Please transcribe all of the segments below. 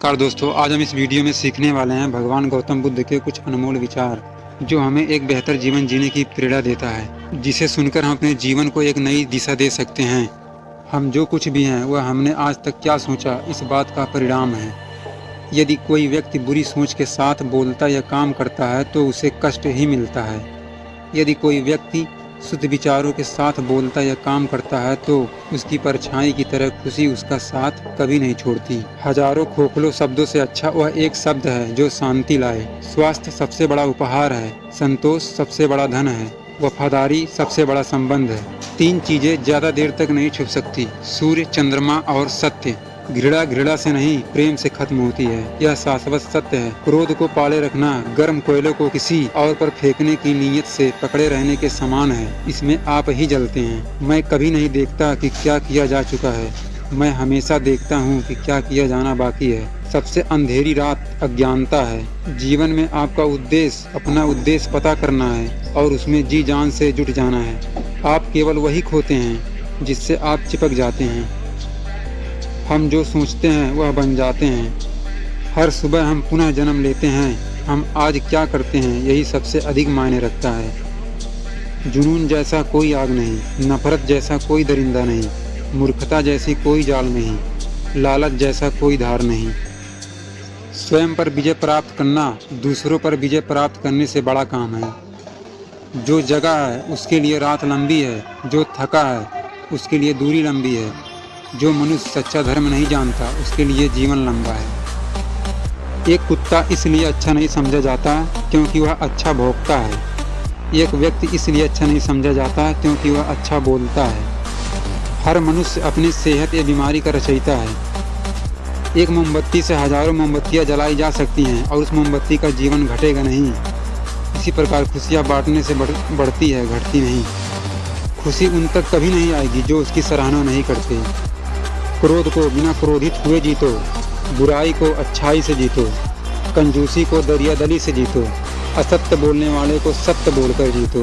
नमस्कार दोस्तों, आज हम इस वीडियो में सीखने वाले हैं भगवान गौतम बुद्ध के कुछ अनमोल विचार जो हमें एक बेहतर जीवन जीने की प्रेरणा देता है, जिसे सुनकर हम अपने जीवन को एक नई दिशा दे सकते हैं। हम जो कुछ भी हैं वह हमने आज तक क्या सोचा इस बात का परिणाम है। यदि कोई व्यक्ति बुरी सोच के साथ बोलता या काम करता है तो उसे कष्ट ही मिलता है। यदि कोई व्यक्ति शुद्ध विचारों के साथ बोलता या काम करता है तो उसकी परछाई की तरह खुशी उसका साथ कभी नहीं छोड़ती। हजारों खोखलों शब्दों से अच्छा वह एक शब्द है जो शांति लाए। स्वास्थ्य सबसे बड़ा उपहार है, संतोष सबसे बड़ा धन है, वफादारी सबसे बड़ा संबंध है। तीन चीजें ज्यादा देर तक नहीं छुप सकती, सूर्य, चंद्रमा और सत्य। घृणा घृणा से नहीं प्रेम से खत्म होती है, यह शाश्वत सत्य है। क्रोध को पाले रखना गर्म कोयले को किसी और पर फेंकने की नीयत से पकड़े रहने के समान है, इसमें आप ही जलते हैं। मैं कभी नहीं देखता कि क्या किया जा चुका है, मैं हमेशा देखता हूँ कि क्या किया जाना बाकी है। सबसे अंधेरी रात अज्ञानता है। जीवन में आपका उद्देश्य अपना उद्देश्य पता करना है और उसमें जी जान से जुट जाना है। आप केवल वही खोते हैं जिससे आप चिपक जाते हैं। हम जो सोचते हैं वह बन जाते हैं। हर सुबह हम पुनः जन्म लेते हैं। हम आज क्या करते हैं यही सबसे अधिक मायने रखता है। जुनून जैसा कोई आग नहीं, नफरत जैसा कोई दरिंदा नहीं, मूर्खता जैसी कोई जाल नहीं, लालच जैसा कोई धार नहीं। स्वयं पर विजय प्राप्त करना दूसरों पर विजय प्राप्त करने से बड़ा काम है। जो जगा है उसके लिए रात लंबी है, जो थका है उसके लिए दूरी लंबी है, जो मनुष्य सच्चा धर्म नहीं जानता उसके लिए जीवन लंबा है। एक कुत्ता इसलिए अच्छा नहीं समझा जाता क्योंकि वह अच्छा भौंकता है। एक व्यक्ति इसलिए अच्छा नहीं समझा जाता क्योंकि वह अच्छा बोलता है। हर मनुष्य अपनी सेहत या बीमारी का रचयिता है। एक मोमबत्ती से हजारों मोमबत्तियां जलाई जा सकती हैं और उस मोमबत्ती का जीवन घटेगा नहीं। इसी प्रकार खुशियाँ बांटने से बढ़ती है, घटती नहीं। खुशी उन तक कभी नहीं आएगी जो उसकी सराहना नहीं करते। क्रोध को बिना क्रोधित हुए जीतो, बुराई को अच्छाई से जीतो, कंजूसी को दरियादली से जीतो, असत्य बोलने वाले को सत्य बोलकर जीतो।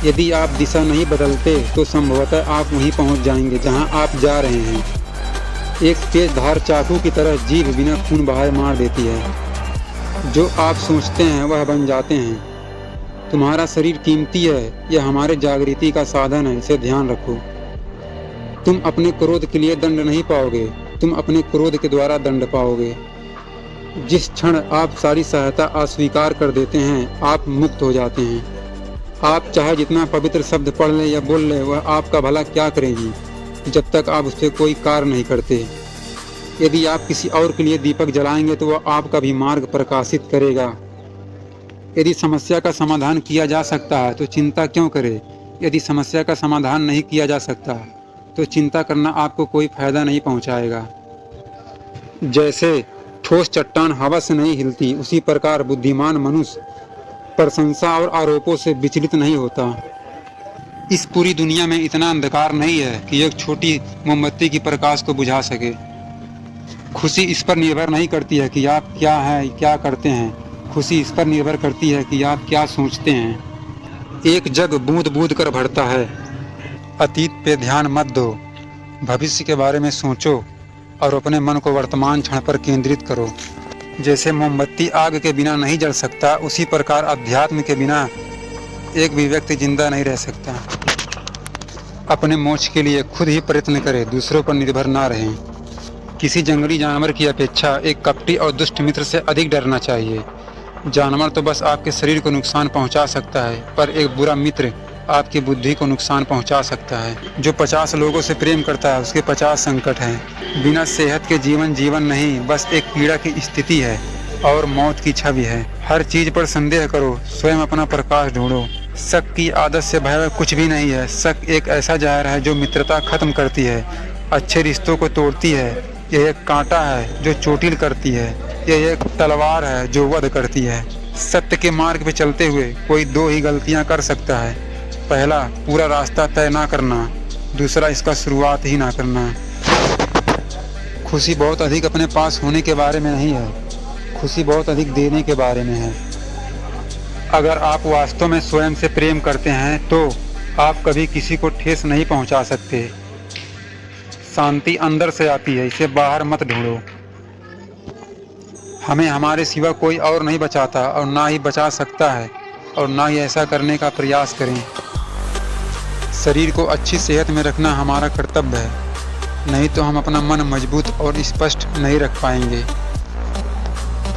यदि आप दिशा नहीं बदलते तो संभवतः आप वहीं पहुंच जाएंगे जहां आप जा रहे हैं। एक तेज धार चाकू की तरह जीभ बिना खून बहाए मार देती है। जो आप सोचते हैं वह बन जाते हैं। तुम्हारा शरीर कीमती है, यह हमारे जागृति का साधन है, इसे ध्यान रखो। तुम अपने क्रोध के लिए दंड नहीं पाओगे, तुम अपने क्रोध के द्वारा दंड पाओगे। जिस क्षण आप सारी सहायता अस्वीकार कर देते हैं आप मुक्त हो जाते हैं। आप चाहे जितना पवित्र शब्द पढ़ लें या बोल लें वह आपका भला क्या करेगी जब तक आप उस पर कोई कार्य नहीं करते। यदि आप किसी और के लिए दीपक जलाएंगे तो वह आपका भी मार्ग प्रकाशित करेगा। यदि समस्या का समाधान किया जा सकता है तो चिंता क्यों करें। यदि समस्या का समाधान नहीं किया जा सकता तो चिंता करना आपको कोई फायदा नहीं पहुंचाएगा। जैसे ठोस चट्टान हवा से नहीं हिलती, उसी प्रकार बुद्धिमान मनुष्य प्रशंसा और आरोपों से विचलित नहीं होता। इस पूरी दुनिया में इतना अंधकार नहीं है कि एक छोटी मोमबत्ती की प्रकाश को बुझा सके। खुशी इस पर निर्भर नहीं करती है कि आप क्या हैं, क्या करते हैं। खुशी इस पर निर्भर करती है कि आप क्या सोचते हैं। एक जग बूंद बूंद कर भरता है। अतीत पे ध्यान मत दो, भविष्य के बारे में सोचो और अपने मन को वर्तमान क्षण पर केंद्रित करो। जैसे मोमबत्ती आग के बिना नहीं जल सकता, उसी प्रकार अध्यात्म के बिना एक भी व्यक्ति जिंदा नहीं रह सकता। अपने मोक्ष के लिए खुद ही प्रयत्न करें, दूसरों पर निर्भर ना रहें। किसी जंगली जानवर की अपेक्षा एक कपटी और दुष्ट मित्र से अधिक डरना चाहिए। जानवर तो बस आपके शरीर को नुकसान पहुंचा सकता है, पर एक बुरा मित्र आपकी बुद्धि को नुकसान पहुंचा सकता है। जो 50 लोगों से प्रेम करता है उसके 50 संकट हैं। बिना सेहत के जीवन जीवन नहीं, बस एक पीड़ा की स्थिति है और मौत की छवि है। हर चीज पर संदेह करो, स्वयं अपना प्रकाश ढूंढो। शक की आदत से भय कुछ भी नहीं है। शक एक ऐसा जहर है जो मित्रता खत्म करती है, अच्छे रिश्तों को तोड़ती है। यह एक कांटा है जो चोटिल करती है, यह एक तलवार है जो वध करती है। सत्य के मार्ग पे चलते हुए कोई दो ही गलतियां कर सकता है। पहला, पूरा रास्ता तय ना करना, दूसरा इसका शुरुआत ही ना करना। खुशी बहुत अधिक अपने पास होने के बारे में नहीं है, खुशी बहुत अधिक देने के बारे में है। अगर आप वास्तव में स्वयं से प्रेम करते हैं तो आप कभी किसी को ठेस नहीं पहुंचा सकते। शांति अंदर से आती है, इसे बाहर मत ढूंढो। हमें हमारे सिवा कोई और नहीं बचाता और ना ही बचा सकता है, और ना ही ऐसा करने का प्रयास करें। शरीर को अच्छी सेहत में रखना हमारा कर्तव्य है, नहीं तो हम अपना मन मजबूत और स्पष्ट नहीं रख पाएंगे।